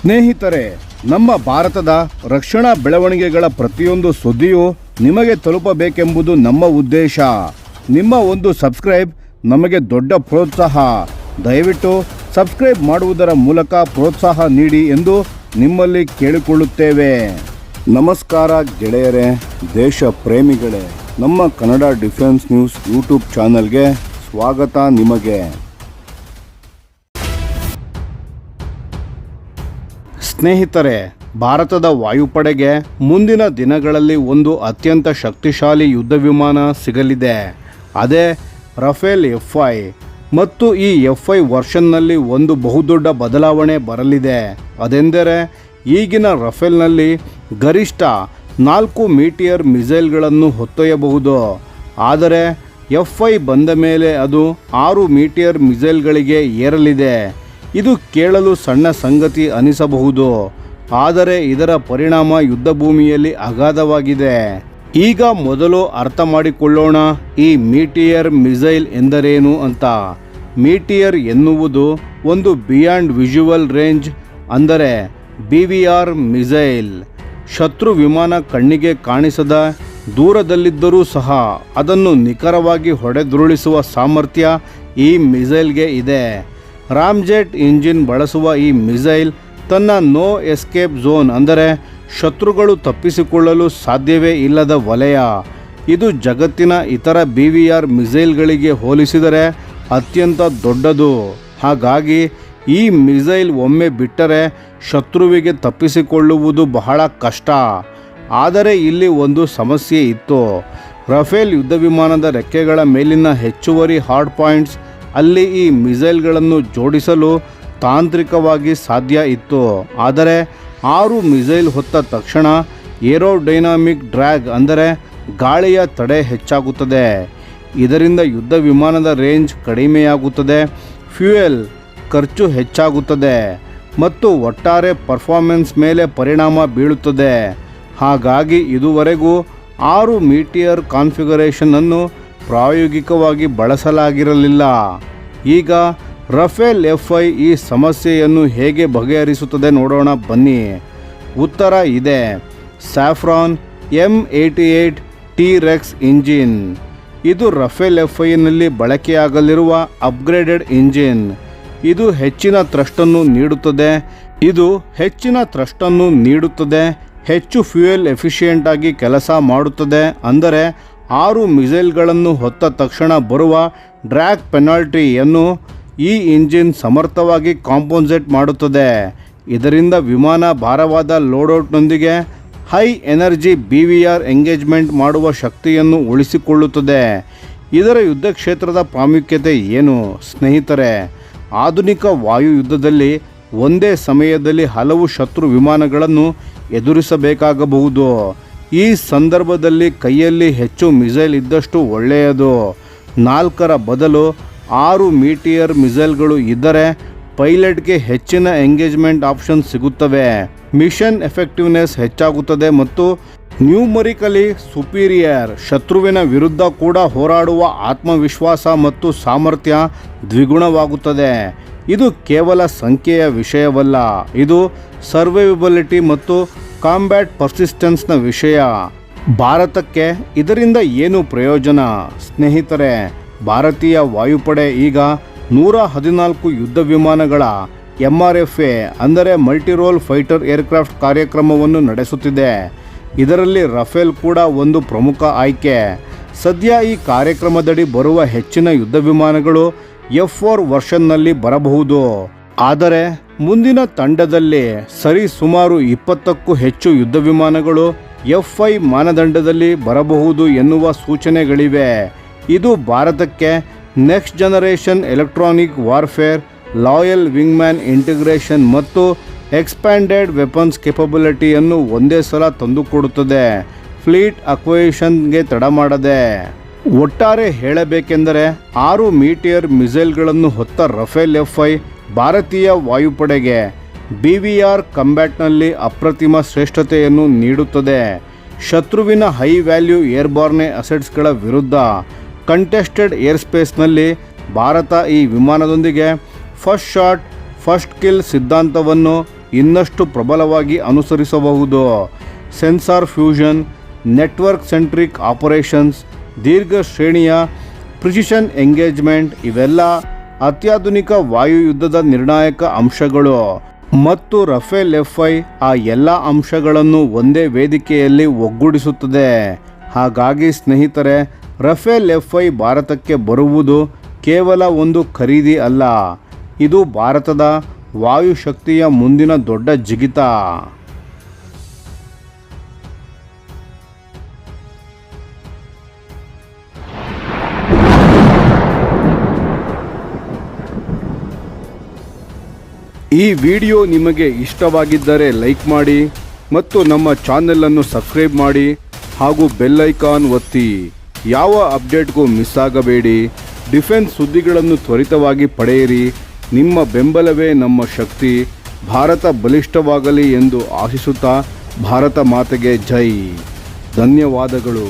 ಸ್ನೇಹಿತರೆ, ನಮ್ಮ ಭಾರತದ ರಕ್ಷಣಾ ಬೆಳವಣಿಗೆಗಳ ಪ್ರತಿಯೊಂದು ಸುದ್ದಿಯೂ ನಿಮಗೆ ತಲುಪಬೇಕೆಂಬುದು ನಮ್ಮ ಉದ್ದೇಶ. ನಿಮ್ಮ ಒಂದು ಸಬ್ಸ್ಕ್ರೈಬ್ ನಮಗೆ ದೊಡ್ಡ ಪ್ರೋತ್ಸಾಹ. ದಯವಿಟ್ಟು ಸಬ್ಸ್ಕ್ರೈಬ್ ಮಾಡುವುದರ ಮೂಲಕ ಪ್ರೋತ್ಸಾಹ ನೀಡಿ ಎಂದು ನಿಮ್ಮಲ್ಲಿ ಕೇಳಿಕೊಳ್ಳುತ್ತೇವೆ. ನಮಸ್ಕಾರ ಗೆಳೆಯರೇ, ದೇಶ ಪ್ರೇಮಿಗಳೇ, ನಮ್ಮ ಕನ್ನಡ ಡಿಫೆನ್ಸ್ ನ್ಯೂಸ್ ಯೂಟ್ಯೂಬ್ ಚಾನಲ್ಗೆ ಸ್ವಾಗತ ನಿಮಗೆ. ಸ್ನೇಹಿತರೆ, ಭಾರತದ ವಾಯುಪಡೆಗೆ ಮುಂದಿನ ದಿನಗಳಲ್ಲಿ ಒಂದು ಅತ್ಯಂತ ಶಕ್ತಿಶಾಲಿ ಯುದ್ಧ ವಿಮಾನ ಸಿಗಲಿದೆ. ಅದೇ ರಫೇಲ್ F-5 ಮತ್ತು ಈ F-5 ವರ್ಷನ್ನಲ್ಲಿ ಒಂದು ಬಹುದೊಡ್ಡ ಬದಲಾವಣೆ ಬರಲಿದೆ. ಅದೆಂದರೆ ಈಗಿನ ರಫೇಲ್ನಲ್ಲಿ ಗರಿಷ್ಠ 4 ಮೀಟಿಯರ್ ಮಿಸೈಲ್ಗಳನ್ನು ಹೊತ್ತೊಯ್ಯಬಹುದು. ಆದರೆ F-5 ಬಂದ ಮೇಲೆ ಅದು 6 ಮೀಟಿಯರ್ ಮಿಸೈಲ್ಗಳಿಗೆ ಏರಲಿದೆ. ಇದು ಕೇಳಲು ಸಣ್ಣ ಸಂಗತಿ ಅನಿಸಬಹುದು, ಆದರೆ ಇದರ ಪರಿಣಾಮ ಯುದ್ಧ ಭೂಮಿಯಲ್ಲಿ ಅಗಾಧವಾಗಿದೆ. ಈಗ ಮೊದಲು ಅರ್ಥ ಮಾಡಿಕೊಳ್ಳೋಣ ಈ ಮೀಟಿಯರ್ ಮಿಸೈಲ್ ಎಂದರೇನು ಅಂತ. ಮೀಟಿಯರ್ ಎನ್ನುವುದು ಒಂದು ಬಿಯಾಂಡ್ ವಿಜುವಲ್ ರೇಂಜ್, ಅಂದರೆ BVR ಮಿಸೈಲ್. ಶತ್ರು ವಿಮಾನ ಕಣ್ಣಿಗೆ ಕಾಣಿಸದ ದೂರದಲ್ಲಿದ್ದರೂ ಸಹ ಅದನ್ನು ನಿಖರವಾಗಿ ಹೊಡೆದುರುಳಿಸುವ ಸಾಮರ್ಥ್ಯ ಈ ಮಿಸೈಲ್ಗೆ ಇದೆ. ರಾಮ್ಜೆಟ್ ಇಂಜಿನ್ ಬಳಸುವ ಈ ಮಿಸೈಲ್ ತನ್ನ ನೋ ಎಸ್ಕೇಪ್ ಝೋನ್, ಅಂದರೆ ಶತ್ರುಗಳು ತಪ್ಪಿಸಿಕೊಳ್ಳಲು ಸಾಧ್ಯವೇ ಇಲ್ಲದ ವಲಯ, ಇದು ಜಗತ್ತಿನ ಇತರ BVR ಮಿಸೈಲ್ಗಳಿಗೆ ಹೋಲಿಸಿದರೆ ಅತ್ಯಂತ ದೊಡ್ಡದು. ಹಾಗಾಗಿ ಈ ಮಿಸೈಲ್ ಒಮ್ಮೆ ಬಿಟ್ಟರೆ ಶತ್ರುವಿಗೆ ತಪ್ಪಿಸಿಕೊಳ್ಳುವುದು ಬಹಳ ಕಷ್ಟ. ಆದರೆ ಇಲ್ಲಿ ಒಂದು ಸಮಸ್ಯೆ ಇತ್ತು. ರಫೇಲ್ ಯುದ್ಧ ವಿಮಾನದ ರೆಕ್ಕೆಗಳ ಮೇಲಿನ ಹೆಚ್ಚುವರಿ ಹಾರ್ಡ್ ಪಾಯಿಂಟ್ಸ್ ಅಲ್ಲಿ ಈ ಮಿಸೈಲ್ಗಳನ್ನು ಜೋಡಿಸಲು ತಾಂತ್ರಿಕವಾಗಿ ಸಾಧ್ಯ ಇತ್ತು. ಆದರೆ 6 ಮಿಸೈಲ್ ಹೊತ್ತ ತಕ್ಷಣ ಏರೋಡೈನಾಮಿಕ್ ಡ್ರ್ಯಾಗ್, ಅಂದರೆ ಗಾಳಿಯ ತಡೆ ಹೆಚ್ಚಾಗುತ್ತದೆ. ಇದರಿಂದ ಯುದ್ಧ ವಿಮಾನದ ರೇಂಜ್ ಕಡಿಮೆಯಾಗುತ್ತದೆ, ಫ್ಯೂಯಲ್ ಖರ್ಚು ಹೆಚ್ಚಾಗುತ್ತದೆ ಮತ್ತು ಒಟ್ಟಾರೆ ಪರ್ಫಾರ್ಮೆನ್ಸ್ ಮೇಲೆ ಪರಿಣಾಮ ಬೀಳುತ್ತದೆ. ಹಾಗಾಗಿ ಇದುವರೆಗೂ 6 ಮೀಟಿಯರ್ ಕಾನ್ಫಿಗರೇಷನ್ ಅನ್ನು ಪ್ರಾಯೋಗಿಕವಾಗಿ ಬಳಸಲಾಗಿರಲಿಲ್ಲ. ಈಗ ರಫೇಲ್ F-5 ಈ ಸಮಸ್ಯೆಯನ್ನು ಹೇಗೆ ಬಗೆಹರಿಸುತ್ತದೆ ನೋಡೋಣ ಬನ್ನಿ. ಉತ್ತರ ಇದೆ. Saffron M88 T-Rex engine. ಇದು ರಫೇಲ್ F-5ನಲ್ಲಿ ಬಳಕೆಯಾಗಲಿರುವ ಅಪ್ಗ್ರೇಡೆಡ್ ಇಂಜಿನ್. ಇದು ಹೆಚ್ಚಿನ ಥ್ರಸ್ಟನ್ನು ನೀಡುತ್ತದೆ, ಹೆಚ್ಚು ಫ್ಯೂಯಲ್ ಎಫಿಷಿಯೆಂಟ್ ಆಗಿ ಕೆಲಸ ಮಾಡುತ್ತದೆ. ಅಂದರೆ 6 ಮಿಸೈಲ್ಗಳನ್ನು ಹೊತ್ತ ತಕ್ಷಣ ಬರುವ ಡ್ರ್ಯಾಗ್ ಪೆನಾಲ್ಟಿಯನ್ನು ಈ ಇಂಜಿನ್ ಸಮರ್ಥವಾಗಿ ಕಾಂಪನ್ಸೇಟ್ ಮಾಡುತ್ತದೆ. ಇದರಿಂದ ವಿಮಾನ ಭಾರವಾದ ಲೋಡೌಟ್ನೊಂದಿಗೆ ಹೈ ಎನರ್ಜಿ BVR ಎಂಗೇಜ್ಮೆಂಟ್ ಮಾಡುವ ಶಕ್ತಿಯನ್ನು ಉಳಿಸಿಕೊಳ್ಳುತ್ತದೆ. ಇದರ ಯುದ್ಧ ಕ್ಷೇತ್ರದ ಪ್ರಾಮುಖ್ಯತೆ ಏನು ಸ್ನೇಹಿತರೆ? ಆಧುನಿಕ ವಾಯು ಯುದ್ಧದಲ್ಲಿ ಒಂದೇ ಸಮಯದಲ್ಲಿ ಹಲವು ಶತ್ರು ವಿಮಾನಗಳನ್ನು ಎದುರಿಸಬೇಕಾಗಬಹುದು. ಈ ಸಂದರ್ಭದಲ್ಲಿ ಕೈಯಲ್ಲಿ ಹೆಚ್ಚು ಮಿಸೈಲ್ ಇದ್ದಷ್ಟು ಒಳ್ಳೆಯದು. 4ರ ಬದಲು 6 ಮೀಟಿಯರ್ ಮಿಸೈಲ್ಗಳು ಇದ್ದರೆ ಪೈಲಟ್ಗೆ ಹೆಚ್ಚಿನ ಎಂಗೇಜ್ಮೆಂಟ್ ಆಪ್ಷನ್ ಸಿಗುತ್ತವೆ. ಮಿಷನ್ ಎಫೆಕ್ಟಿವ್ನೆಸ್ ಹೆಚ್ಚಾಗುತ್ತದೆ ಮತ್ತು ನ್ಯೂಮರಿಕಲಿ ಸುಪೀರಿಯರ್, ಶತ್ರುವಿನ ವಿರುದ್ಧ ಕೂಡ ಹೋರಾಡುವ ಆತ್ಮವಿಶ್ವಾಸ ಮತ್ತು ಸಾಮರ್ಥ್ಯ ದ್ವಿಗುಣವಾಗುತ್ತದೆ. ಇದು ಕೇವಲ ಸಂಖ್ಯೆಯ ವಿಷಯವಲ್ಲ, ಇದು ಸರ್ವೈವಬಿಲಿಟಿ ಮತ್ತು ಕಾಂಬ್ಯಾಟ್ ಪರ್ಸಿಸ್ಟೆನ್ಸ್ನ ವಿಷಯ. ಭಾರತಕ್ಕೆ ಇದರಿಂದ ಏನು ಪ್ರಯೋಜನ ಸ್ನೇಹಿತರೆ? ಭಾರತೀಯ ವಾಯುಪಡೆ ಈಗ 114 ಯುದ್ಧ ವಿಮಾನಗಳ MRFA, ಅಂದರೆ ಮಲ್ಟಿರೋಲ್ ಫೈಟರ್ ಏರ್ಕ್ರಾಫ್ಟ್ ಕಾರ್ಯಕ್ರಮವನ್ನು ನಡೆಸುತ್ತಿದೆ. ಇದರಲ್ಲಿ ರಫೇಲ್ ಕೂಡ ಒಂದು ಪ್ರಮುಖ ಆಯ್ಕೆ. ಸದ್ಯ ಈ ಕಾರ್ಯಕ್ರಮದಡಿ ಬರುವ ಹೆಚ್ಚಿನ ಯುದ್ಧ ವಿಮಾನಗಳು F-4 ವರ್ಷನ್ನಲ್ಲಿ ಬರಬಹುದು. ಆದರೆ ಮುಂದಿನ ತಂಡದಲ್ಲಿ ಸರಿಸುಮಾರು 20ಕ್ಕೂ ಹೆಚ್ಚು ಯುದ್ಧ ವಿಮಾನಗಳು F-5 ಮಾನದಂಡದಲ್ಲಿ ಬರಬಹುದು ಎನ್ನುವ ಸೂಚನೆಗಳಿವೆ. ಇದು ಭಾರತಕ್ಕೆ next generation electronic warfare, loyal wingman integration ಮತ್ತು ಎಕ್ಸ್ಪ್ಯಾಂಡೆಡ್ ವೆಪನ್ಸ್ ಕೆಪಬಿಲಿಟಿಯನ್ನು ಒಂದೇ ಸಲ ತಂದುಕೊಡುತ್ತದೆ. ಫ್ಲೀಟ್ ಅಕ್ವೈಷನ್ಗೆ ತಡ ಮಾಡದೆ. ಒಟ್ಟಾರೆ ಹೇಳಬೇಕೆಂದರೆ 6 ಮೀಟಿಯರ್ ಮಿಸೈಲ್ಗಳನ್ನು ಹೊತ್ತ ರಫೇಲ್ F-5 ಭಾರತೀಯ ವಾಯುಪಡೆಗೆ BVR ಕಂಬ್ಯಾಟ್ನಲ್ಲಿ ಅಪ್ರತಿಮ ಶ್ರೇಷ್ಠತೆಯನ್ನು ನೀಡುತ್ತದೆ. ಶತ್ರುವಿನ ಹೈ ವ್ಯಾಲ್ಯೂ ಏರ್ಬಾರ್ನೆ ಅಸೆಟ್ಸ್ಗಳ ವಿರುದ್ಧ ಕಂಟೆಸ್ಟೆಡ್ ಏರ್ಸ್ಪೇಸ್ನಲ್ಲಿ ಭಾರತ ಈ ವಿಮಾನದೊಂದಿಗೆ ಫಸ್ಟ್ ಶಾಟ್ ಫಸ್ಟ್ ಕಿಲ್ ಸಿದ್ಧಾಂತವನ್ನು ಇನ್ನಷ್ಟು ಪ್ರಬಲವಾಗಿ ಅನುಸರಿಸಬಹುದು. Sensor fusion, network centric operations, ದೀರ್ಘ ಶ್ರೇಣಿಯ ಪ್ರಿಸಿಷನ್ ಎಂಗೇಜ್ಮೆಂಟ್ ಇವೆಲ್ಲ ಅತ್ಯಾಧುನಿಕ ವಾಯುಯುದ್ಧದ ನಿರ್ಣಾಯಕ ಅಂಶಗಳು. ಮತ್ತು ರಫೇಲ್ F-5 ಆ ಎಲ್ಲ ಅಂಶಗಳನ್ನು ಒಂದೇ ವೇದಿಕೆಯಲ್ಲಿ ಒಗ್ಗೂಡಿಸುತ್ತದೆ. ಹಾಗಾಗಿ ಸ್ನೇಹಿತರೆ, ರಫೇಲ್ F-5 ಭಾರತಕ್ಕೆ ಬರುವುದು ಕೇವಲ ಒಂದು ಖರೀದಿ ಅಲ್ಲ, ಇದು ಭಾರತದ ವಾಯುಶಕ್ತಿಯ ಮುಂದಿನ ದೊಡ್ಡ ಜಿಗಿತ. ಈ ವಿಡಿಯೋ ನಿಮಗೆ ಇಷ್ಟವಾಗಿದ್ದರೆ ಲೈಕ್ ಮಾಡಿ ಮತ್ತು ನಮ್ಮ ಚಾನೆಲನ್ನು ಸಬ್ಸ್ಕ್ರೈಬ್ ಮಾಡಿ ಹಾಗೂ ಬೆಲ್ ಐಕಾನ್ ಒತ್ತಿ. ಯಾವ ಅಪ್ಡೇಟ್ಗೂ ಮಿಸ್ ಆಗಬೇಡಿ. ಡಿಫೆನ್ಸ್ ಸುದ್ದಿಗಳನ್ನು ತ್ವರಿತವಾಗಿ ಪಡೆಯಿರಿ. ನಿಮ್ಮ ಬೆಂಬಲವೇ ನಮ್ಮ ಶಕ್ತಿ. ಭಾರತ ಬಲಿಷ್ಠವಾಗಲಿ ಎಂದು ಆಶಿಸುತ್ತಾ ಭಾರತ ಮಾತೆಗೆ ಜೈ. ಧನ್ಯವಾದಗಳು.